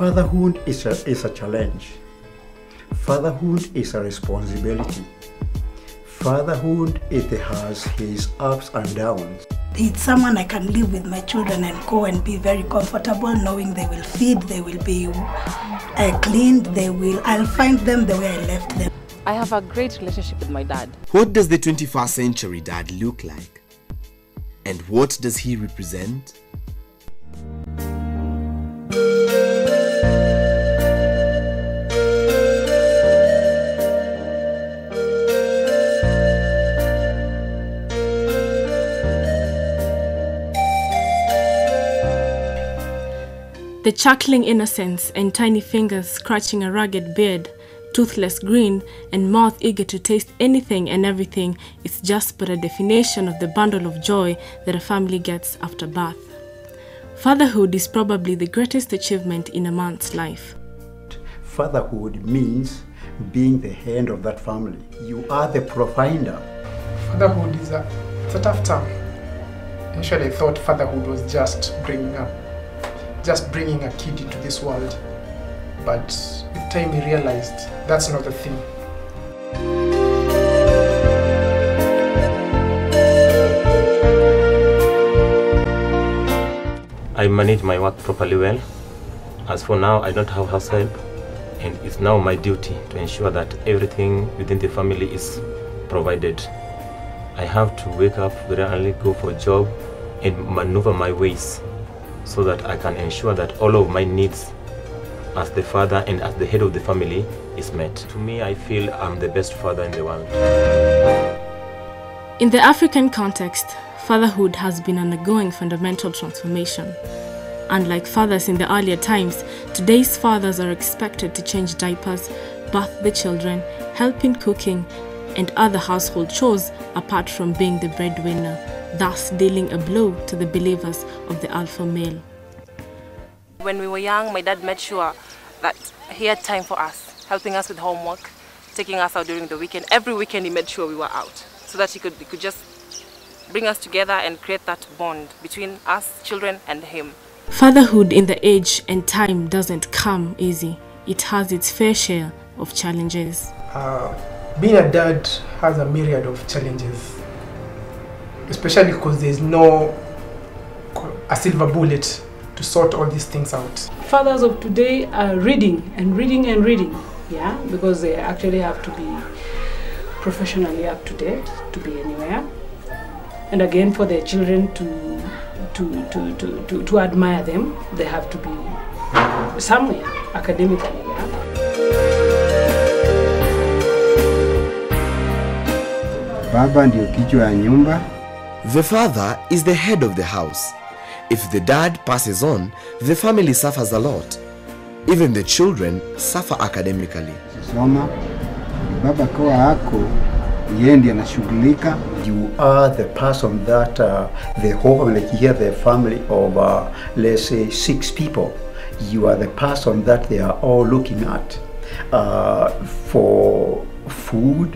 Fatherhood is a challenge. Fatherhood is a responsibility. Fatherhood, it has its ups and downs. It's someone I can live with my children and go and be very comfortable knowing they will feed, they will be cleaned, I'll find them the way I left them. I have a great relationship with my dad. What does the 21st century dad look like? And what does he represent? The chuckling innocence and tiny fingers scratching a ragged beard, toothless grin, and mouth eager to taste anything and everything is just but a definition of the bundle of joy that a family gets after birth. Fatherhood is probably the greatest achievement in a man's life. Fatherhood means being the head of that family. You are the provider. Fatherhood is a tough term. Initially I thought fatherhood was just bringing a kid into this world. But with time we realized that's not the thing. I manage my work properly well. As for now, I don't have house help, and it's now my duty to ensure that everything within the family is provided. I have to wake up very early, go for a job, and maneuver my ways so that I can ensure that all of my needs as the father and as the head of the family is met. To me, I feel I'm the best father in the world. In the African context, fatherhood has been undergoing fundamental transformation. Unlike fathers in the earlier times, today's fathers are expected to change diapers, bath the children, help in cooking, and other household chores apart from being the breadwinner, thus dealing a blow to the believers of the alpha male. When we were young, my dad made sure that he had time for us, helping us with homework, taking us out during the weekend. Every weekend he made sure we were out so that he could just bring us together and create that bond between us, children, and him. Fatherhood in the age and time doesn't come easy. It has its fair share of challenges. Being a dad has a myriad of challenges, especially because there's no a silver bullet to sort all these things out. Fathers of today are reading and reading and reading, yeah, because they actually have to be professionally up to date to be anywhere. And again, for their children to admire them, they have to be somewhere academically, yeah. Baba ndio kichwa ya nyumba. The father is the head of the house. If the dad passes on, the family suffers a lot. Even the children suffer academically. Soma, baba kwa hako, yeye ndiye anashughulika. You are the person that the whole, like here, the family of, let's say, 6 people. You are the person that they are all looking at for food,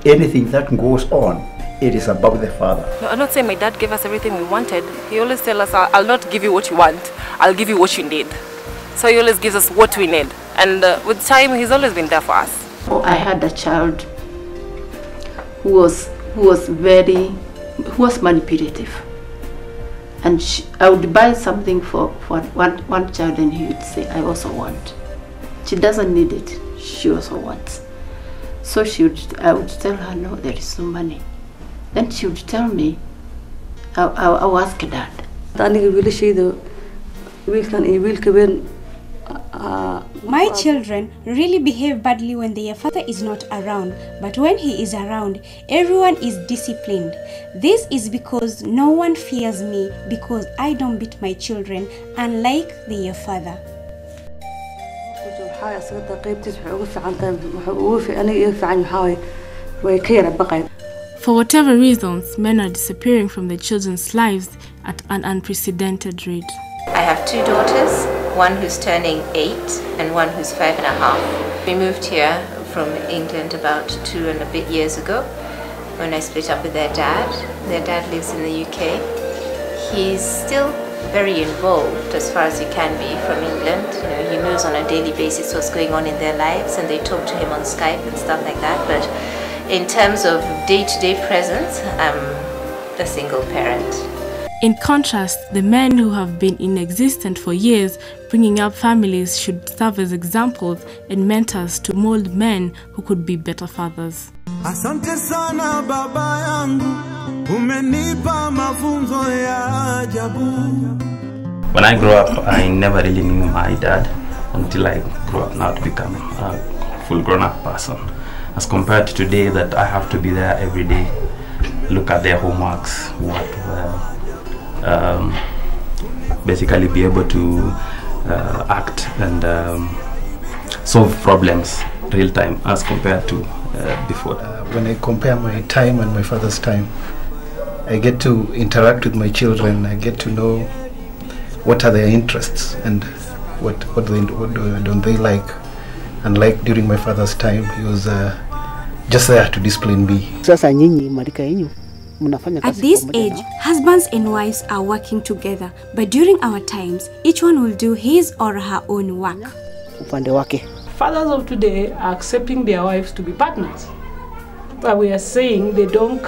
anything that goes on. It is above the father. No, I'm not saying my dad gave us everything we wanted. He always tells us, I'll not give you what you want, I'll give you what you need. So he always gives us what we need. And with time, he's always been there for us. I had a child who was manipulative. And I would buy something for one child and he would say, I also want. She doesn't need it, she also wants. So I would tell her, no, there is no money. Then she would tell me, I'll ask Dad. My children really behave badly when their father is not around, but when he is around, everyone is disciplined. This is because no one fears me because I don't beat my children, unlike their father. For whatever reasons, men are disappearing from their children's lives at an unprecedented rate. I have 2 daughters, one who's turning 8 and one who's 5.5. We moved here from England about 2 and a bit years ago when I split up with their dad. Their dad lives in the UK. He's still very involved as far as he can be from England. You know, he knows on a daily basis what's going on in their lives, and they talk to him on Skype and stuff like that. But in terms of day-to-day presence, I'm the single parent. In contrast, the men who have been in existence for years bringing up families should serve as examples and mentors to mold men who could be better fathers. Asante sana baba yangu, umenipa mafunzo ya ajabu. When I grew up, I never really knew my dad until I grew up now to become a full grown-up person. As compared to today that I have to be there every day, look at their homeworks, basically be able to act and solve problems real time as compared to before. When I compare my time and my father's time, I get to interact with my children. I get to know what are their interests and what don't they like. And like during my father's time, he was just there to discipline me. At this age, husbands and wives are working together, but during our times, each one will do his or her own work. Fathers of today are accepting their wives to be partners, but we are saying they don't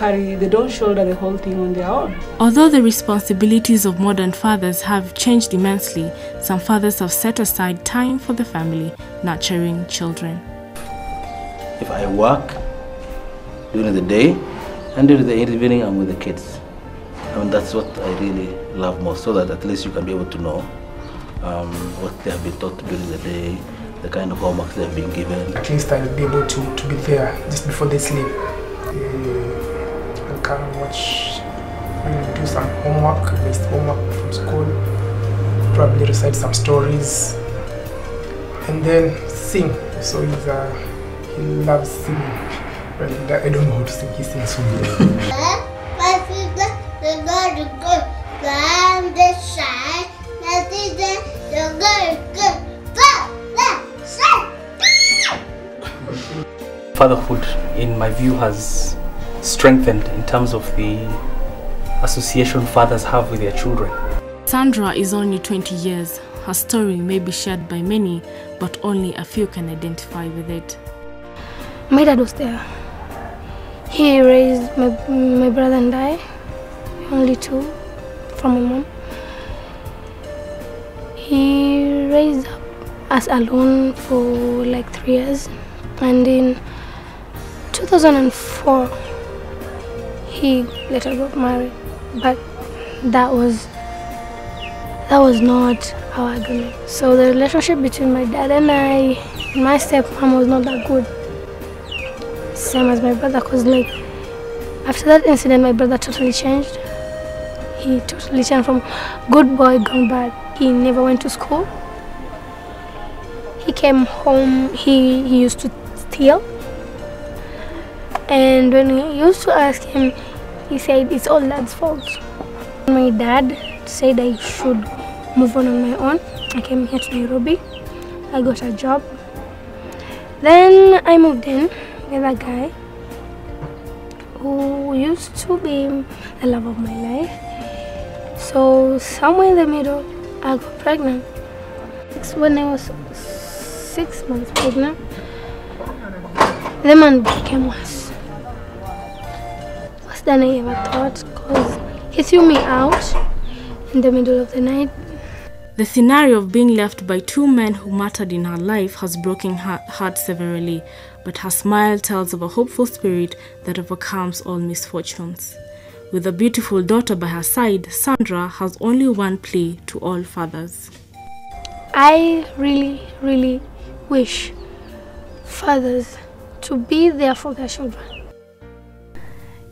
shoulder the whole thing on their own. Although the responsibilities of modern fathers have changed immensely, some fathers have set aside time for the family, nurturing children. If I work during the day, and during the evening I'm with the kids. I mean, that's what I really love most, so that at least you can be able to know what they have been taught during the day, the kind of homework they have been given. At least I'll be able to be there just before they sleep. I'll come and watch, do some homework, based homework from school, probably recite some stories, and then sing. So he loves singing. Well, I don't know how to sing. He sings so good. Fatherhood, in my view, has strengthened in terms of the association fathers have with their children. Sandra is only 20 years. Her story may be shared by many, but only a few can identify with it. My dad was there. He raised my brother and I, only two from my mom. He raised us alone for like 3 years, and in 2004 he later got married, but that was not our agreement. So the relationship between my dad and I, my stepmom, was not that good. Same as my brother, because like after that incident my brother totally changed. He totally changed from good boy gone bad. He never went to school. He came home, he used to steal, and when we used to ask him, he said it's all dad's fault. My dad said I should move on my own. I came here to Nairobi, I got a job, then I moved in with a guy who used to be the love of my life. So somewhere in the middle, I got pregnant. When I was 6 months pregnant, the man became worse. Worse than I ever thought, because he threw me out in the middle of the night. The scenario of being left by two men who mattered in her life has broken her heart severely, but her smile tells of a hopeful spirit that overcomes all misfortunes. With a beautiful daughter by her side, Sandra has only one plea to all fathers. I really, really wish fathers to be there for their children.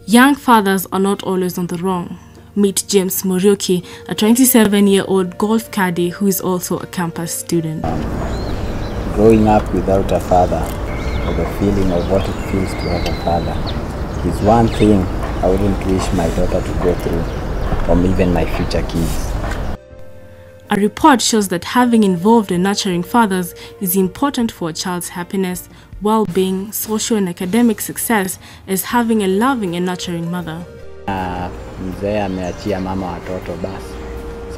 Young fathers are not always on the wrong. Meet James Morioki, a 27-year-old golf caddy who is also a campus student. Growing up without a father, or the feeling of what it feels to have a father, is one thing I wouldn't wish my daughter to go through, or even my future kids. A report shows that having involved and nurturing fathers is important for a child's happiness, well-being, social and academic success as having a loving and nurturing mother. Mzee ameachia mama watoto basi.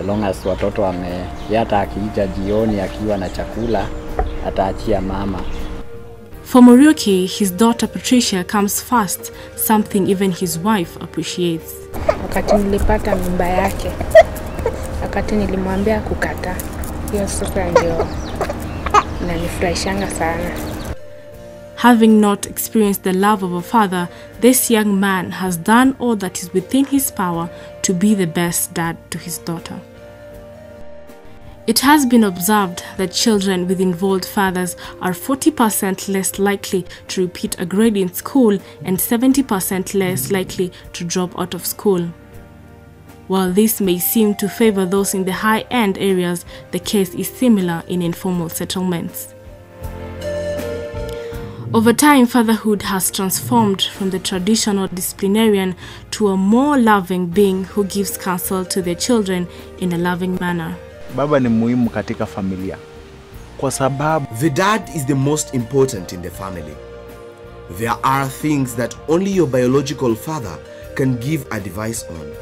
long as watoto hata akija jioni akiwa na chakula ataachia mama. For Muriuki, his daughter Patricia comes first, something even his wife appreciates. Wakati nilipata mimba yake, wakati nilimwambia kukata, hiyo sasa ndio inanifurahishanga sana. Having not experienced the love of a father, this young man has done all that is within his power to be the best dad to his daughter. It has been observed that children with involved fathers are 40% less likely to repeat a grade in school and 70% less likely to drop out of school. While this may seem to favor those in the high-end areas, the case is similar in informal settlements. Over time, fatherhood has transformed from the traditional disciplinarian to a more loving being who gives counsel to their children in a loving manner. Baba ni muhimu katika familia. Kwa sababu the dad is the most important in the family. There are things that only your biological father can give advice on.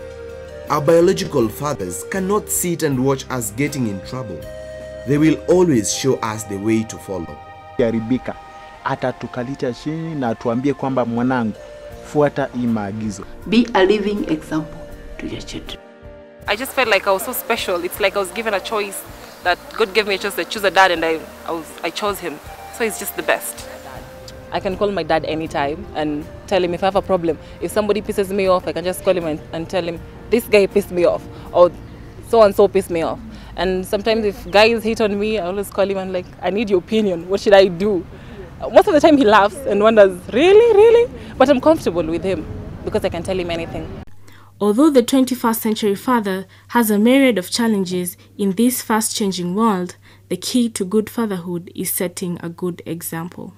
Our biological fathers cannot sit and watch us getting in trouble. They will always show us the way to follow. Yaribika atatukalisha chini na tuambie kwamba mwanangu fuata hii maagizo. Be a living example to your children. I just felt like I was so special. It's like I was given a choice, that God gave me a choice to choose a dad, and I chose him. So he's just the best. I can call my dad anytime and tell him if I have a problem. If somebody pisses me off, I can just call him and tell him, this guy pissed me off, or so-and-so pissed me off. And sometimes if guys hit on me, I always call him and like, I need your opinion. What should I do? Most of the time he laughs and wonders, really, really? But I'm comfortable with him because I can tell him anything. Although the 21st century father has a myriad of challenges in this fast-changing world, the key to good fatherhood is setting a good example.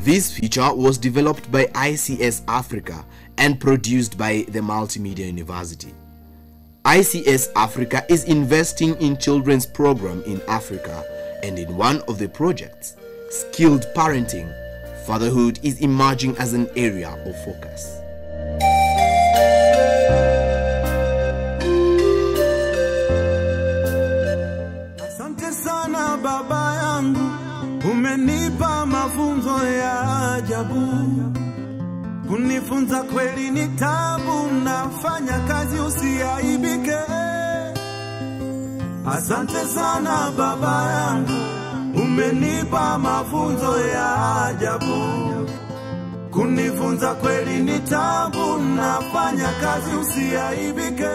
This feature was developed by ICS Africa and produced by the Multimedia University. ICS Africa is investing in children's program in Africa, and in one of the projects, Skilled Parenting, fatherhood is emerging as an area of focus. Asante sana baba yangu, umenipa mafunzo ya ajabu. Kunifunza kweli ni tabu, nafanya kazi usiaibike. Asante sana baba yangu, umenipa mafunzo ya ajabu. Kunifunza kweli ni tabu, nafanya kazi usiaibike.